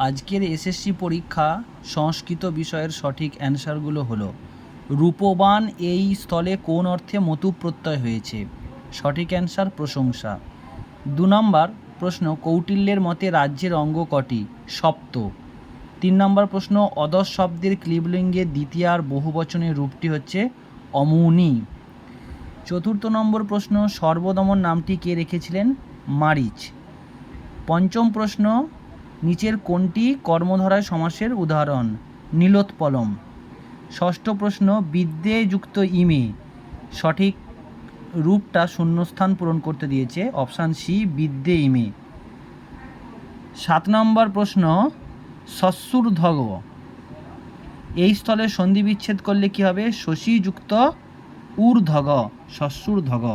আজকের এসএসসি পরীক্ষা সংস্কৃত বিষয়ের সঠিক অ্যান্সারগুলো হলো রূপবান এই স্থলে কোন অর্থে মতু প্রত্যয় হয়েছে? সঠিক অ্যান্সার প্রশংসা। 2 নম্বর প্রশ্ন, কৌটিল্যের মতে রাজ্যের অঙ্গ কটি? সপ্ত। 3 নম্বর প্রশ্ন, অদস শব্দের ক্লিবলিঙ্গের দ্বিতীয় আর বহুবচনের রূপটি হচ্ছে অমুনি। 4র্থ নম্বর প্রশ্ন, সর্বদমন নামটি কে রেখেছিলেন? মারিচ। 5ম প্রশ্ন, নিচের কোনটি কর্মধারয় সমাসের উদাহরণ? নীলোৎপলম। 6ষ্ঠ প্রশ্ন, বিদ্যে যুক্ত ইমে সঠিক রূপটা শূন্যস্থান পূরণ করতে দিয়েছে, অপশান সি বিদ্যে ইমে। 7 নম্বর প্রশ্ন, শস্যূর্ধ্বগ এই স্থলে সন্ধি বিচ্ছেদ করলে কি হবে? শশী যুক্ত ঊর্ধ্বগ, শস্যূর্ধ্বগ।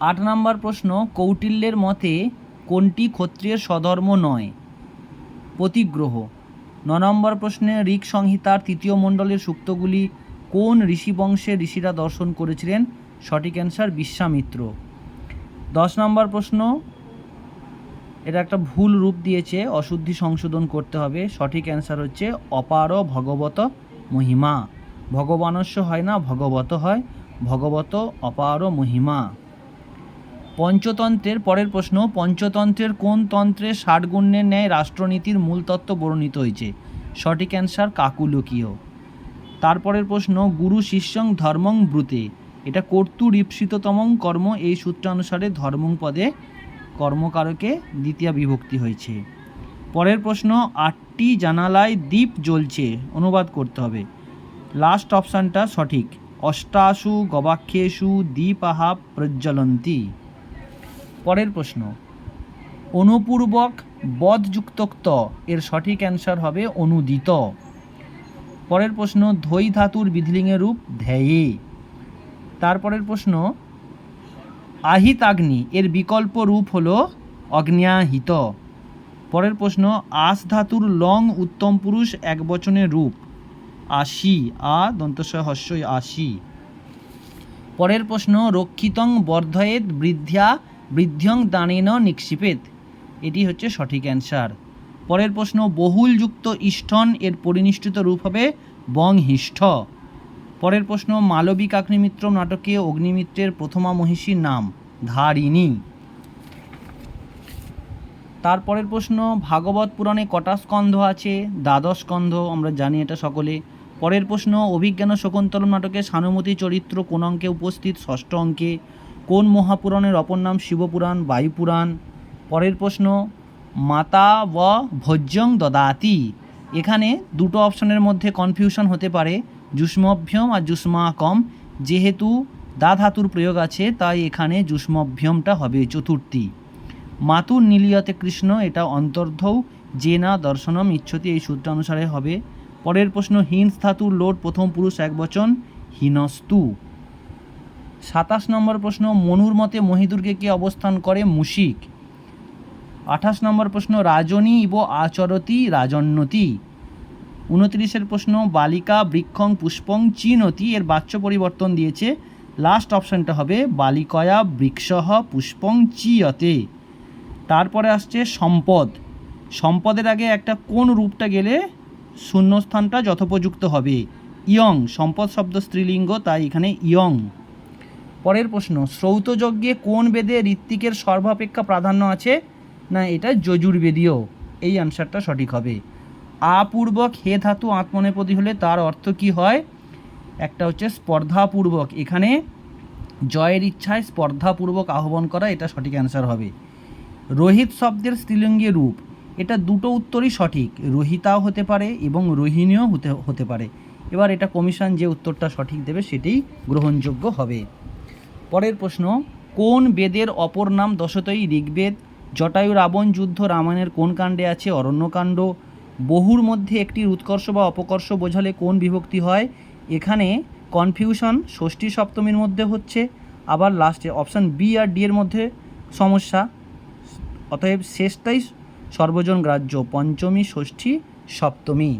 8 নম্বর প্রশ্ন, কৌটিল্যের মতে কোনটি ক্ষত্রিয়ের স্বধর্ম নয়? প্রতিগ্রহ। 9 নম্বর প্রশ্নে, ঋক সংহিতার 3য় মণ্ডলের সূক্তগুলি কোন ঋষিবংশের ঋষিরা দর্শন করেছিলেন? সঠিক অ্যান্সার বিশ্বামিত্র। 10 নম্বর প্রশ্ন, এটা একটা ভুল রূপ দিয়েছে, অশুদ্ধি সংশোধন করতে হবে। সঠিক অ্যান্সার হচ্ছে অপার ভগবত মহিমা। ভগবানস্য হয় না, ভগবত হয়, ভগবত অপার মহিমা। পঞ্চতন্ত্রের পরের প্রশ্ন, পঞ্চতন্ত্রের কোন তন্ত্রে 60 গুণ্যের ন্যায় রাষ্ট্রনীতির মূল তত্ত্ব বর্ণিত হয়েছে? সঠিক অ্যান্সার কাকুলকীয়। তারপরের প্রশ্ন, গুরু শিষ্যং ধর্মং ব্রুতে এটা কর্তুরীপ্সিততমং কর্ম, এই সূত্রানুসারে ধর্মং পদে কর্মকারকে দ্বিতীয়া বিভক্তি হয়েছে। পরের প্রশ্ন, 8টি জানালায় দীপ জ্বলছে, অনুবাদ করতে হবে। লাস্ট অপশানটা সঠিক, অষ্টাশু গবাক্ষেষু দীপাহা প্রজ্বলন্তি। পরের প্রশ্ন, অনুপূর্বক বধযুক্ত ত এর সঠিক অ্যান্সার হবে অনুদিত। পরের প্রশ্ন, ধৈ ধাতুর বিধিলিঙ্গের রূপ ধ্যেয়ে। তারপরের প্রশ্ন, আহিতাগ্নি এর বিকল্প রূপ হলো অগ্ন্যাহিত। পরের প্রশ্ন, আস ধাতুর লং উত্তম পুরুষ একবচনের রূপ আশি, আ দন্তস্বয় হস্যই আশি। পরের প্রশ্ন, রক্ষিতং বর্ধয়েত বৃদ্ধ্যং দানেন নিক্ষিপেত এটি হচ্ছে সঠিক অ্যান্সার। পরের প্রশ্ন, বহুলযুক্ত ইষ্ঠন এর পরিনিষ্ঠিত রূপ হবে বংহিষ্ঠ। পরের প্রশ্ন, মালবিকাগ্নিমিত্রম নাটকে অগ্নিমিত্রের প্রথমা মহিষীর নাম ধারিণী। তারপরের প্রশ্ন, ভাগবত পুরাণে কটা স্কন্ধ আছে? 12 স্কন্ধ, আমরা জানি এটা সকলে। পরের প্রশ্ন, অভিজ্ঞান শকুন্তলম নাটকে সানুমতি চরিত্র কোন অঙ্কে উপস্থিত? 6ষ্ঠ অঙ্কে। কোন মহাপুরাণের অপর নাম শিবপুরাণ, বায়ুপুরাণ? পরের প্রশ্ন, মাতা ব ভোজ্যং দদাতি এখানে দুটো অপশনের মধ্যে কনফিউশন হতে পারে, যুষ্মভ্যম আর যুষ্মাকম, যেহেতু দা ধাতুর প্রয়োগ আছে তাই এখানে যুষ্মভ্যমটা হবে চতুর্থী। মাতুর নীলিয়তে কৃষ্ণ এটা অন্তর্ধৌ যে না দর্শনম ইচ্ছতি এই সূত্রানুসারে হবে। পরের প্রশ্ন, হিংস ধাতুর লোট প্রথম পুরুষ একবচন হিনস্তু। 27 নম্বর প্রশ্ন, মনুর মতে মহিদুর্গে কে অবস্থান করে? মুশিক। 28 নম্বর প্রশ্ন, রাজনী ইব আচরতি রাজন্নতি। 29 প্রশ্ন, বালিকা বৃক্ষং পুষ্পং চিনতি এর বাচ্য পরিবর্তন দিয়েছে, লাস্ট অপশানটা হবে বালিকয়া বৃক্ষঃ পুষ্পং চিয়তে। তারপরে আসছে সম্পদ, সম্পদের আগে একটা কোন রূপটা গেলে শূন্যস্থানটা যথোপযুক্ত হবে? ইয়ং, সম্পদ শব্দ স্ত্রীলিঙ্গ তাই এখানে ইয়ং। পরের প্রশ্ন, শ্রৌতযজ্ঞে কোন বেদে ঋত্বিকের সর্বাপেক্ষা প্রাধান্য আছে? না, এটা যজুর্বেদীয়, এই আনসারটা সঠিক হবে। আপূর্বক হে ধাতু আত্মনেপদী হলে তার অর্থ কি হয়? একটা হচ্ছে স্পর্ধাপূর্বক, এখানে জয়ের ইচ্ছায় স্পর্ধাপূর্বক আহ্বান করা, এটা সঠিক অ্যান্সার হবে। রোহিত শব্দের স্ত্রীলিঙ্গে রূপ, এটা দুটো উত্তরই সঠিক, রোহিতাও হতে পারে এবং রোহিণীও হতে পারে। এবার এটা কমিশন যে উত্তরটা সঠিক দেবে সেটাই গ্রহণযোগ্য হবে। পরের প্রশ্ন, কোন বেদের অপর নাম দশতয়ী? ঋগ্বেদ। জটায়ু রাবণ যুদ্ধ রামায়ণের কোন কাণ্ডে আছে? অরণ্যকাণ্ড। বহুর মধ্যে একটির উৎকর্ষ বা অপকর্ষ বোঝালে কোন বিভক্তি হয়? এখানে কনফিউশন ষষ্ঠী সপ্তমীর মধ্যে হচ্ছে, আবার লাস্টে অপশান বি আর ডি এর মধ্যে সমস্যা, অতএব শেষটাই সর্বজন গ্রাহ্য, পঞ্চমী ষষ্ঠী সপ্তমী।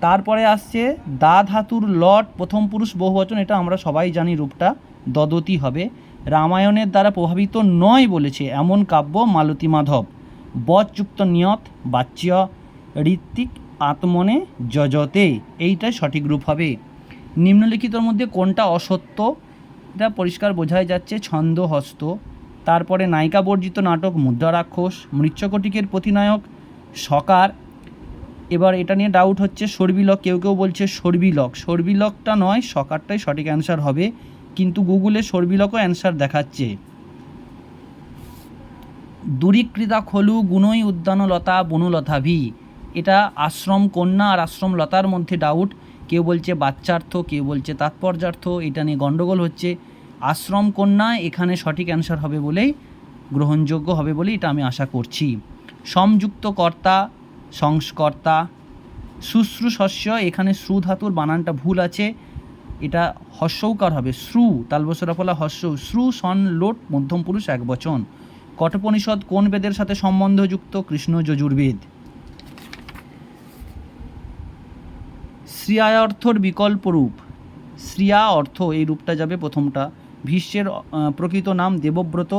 তারপরে আসছে দা ধাতুর লট প্রথম পুরুষ বহুবচন, এটা আমরা সবাই জানি রূপটা দদতি হবে। রামায়ণের দ্বারা প্রভাবিত নয় বলেছে এমন কাব্য মালতী মাধব। বচযুক্ত নিয়ত বাচ্য ঋত্বিক আত্মনে যজতে, এইটাই সঠিক রূপ হবে। নিম্নলিখিতর মধ্যে কোনটা অসত্য? এটা পরিষ্কার বোঝাই যাচ্ছে, ছন্দ হস্ত। তারপরে নায়িকা বর্জিত নাটক মুদ্রা রাক্ষস, মৃচ্ছকটিকের প্রতিনায়ক সকার। এবার এটা নিয়ে ডাউট হচ্ছে সর্বিলক, কেউ কেউ বলছে সর্বিলক, সর্বিলকটা নয়, সকারটাই সঠিক অ্যান্সার হবে, কিন্তু গুগলে সর্বিলকও অ্যান্সার দেখাচ্ছে। দূরীকৃতা খলু গুণই উদ্যানলতা বনলতাভি, এটা আশ্রম কন্যা আর আশ্রম লতার মধ্যে ডাউট, কেউ বলছে বাচ্চার্থ, কেউ বলছে তাৎপর্যার্থ, এটা নিয়ে গণ্ডগোল হচ্ছে। আশ্রম কন্যা এখানে সঠিক অ্যান্সার হবে বলেই, গ্রহণযোগ্য হবে বলেই এটা আমি আশা করছি। সমযুক্ত কর্তা সংস্কর্তা, শুশ্রূষস্য, এখানে শ্রু ধাতুর বানানটা ভুল আছে, এটা হস্যৌকার হবে, শ্রু তালবসরা ফলা হস্য, শ্রু সন লোট মধ্যম পুরুষ একবচন। কঠোপনিষদ কোন বেদের সাথে সম্বন্ধযুক্ত? কৃষ্ণ যজুর্বেদ। শ্রিয়া অর্থর বিকল্প রূপ, শ্রিয়া অর্থ এই রূপটা যাবে প্রথমটা। ভীষ্মের প্রকৃত নাম দেবব্রত।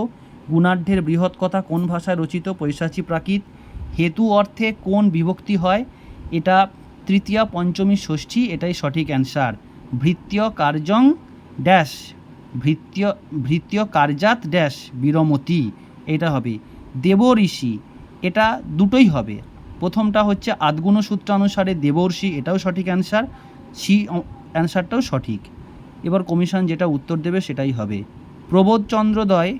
গুণাঢ্যের বৃহৎ কথা কোন ভাষায় রচিত? পৈশাচী প্রাকৃত। হেতু অর্থে কোন বিভক্তি হয়? এটা তৃতীয়া পঞ্চমী ষষ্ঠী, এটাই সঠিক অ্যান্সার। ভৃত্য কার্যং ড্যাশ, ভৃত্য কার্যাত ড্যাশ বিরমতি, এটা হবে। দেব ঋষি, এটা দুটোই হবে, প্রথমটা হচ্ছে আদগুণ সূত্রানুসারে দেবর্ষি, এটাও সঠিক অ্যান্সার, সি অ্যান্সারটাও সঠিক। এবার কমিশন যেটা উত্তর দেবে সেটাই হবে। প্রবোধচন্দ্রোদয়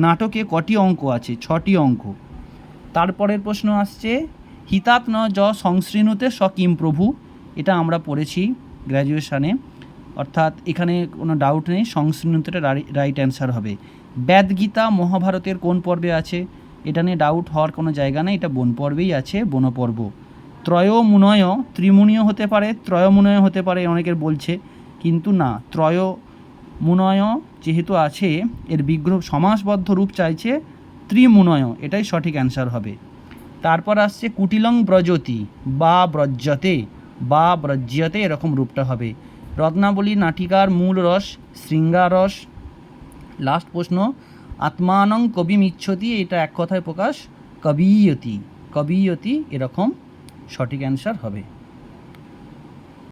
নাটকে কটি অঙ্ক আছে? 6টি অঙ্ক। তারপরের প্রশ্ন আসছে হিতাৎ ন য সংশৃণুতে স কিম প্রভু, এটা আমরা পড়েছি গ্র্যাজুয়েশানে, অর্থাৎ এখানে কোনো ডাউট নেই, সংশৃণুতেটা রাইট অ্যান্সার হবে। বেদগীতা মহাভারতের কোন পর্বে আছে? এটা নিয়ে ডাউট হওয়ার কোনো জায়গা নেই, এটা বন পর্বেই আছে, বনপর্ব। ত্রয়মুনয় ত্রিমুনীয় হতে পারে, ত্রয়মুনয় হতে পারে অনেকের বলছে, কিন্তু না, ত্রয়মুনয় যেহেতু আছে এর বিগ্রহ সমাসবদ্ধ রূপ চাইছে ত্রিমুনয়, এটাই সঠিক অ্যান্সার হবে। তারপর আসছে কুটিলং ব্রজতি বা ব্রজ্যতে, বা ব্রজ্যতে, এরকম রূপটা হবে। রত্নাবলী নাটিকার মূল রস শৃঙ্গারস। লাস্ট প্রশ্ন আত্মানং কবিমিচ্ছতি, এটা এক কথায় প্রকাশ কবিয়তি, কবিয়তি, এরকম সঠিক অ্যান্সার হবে।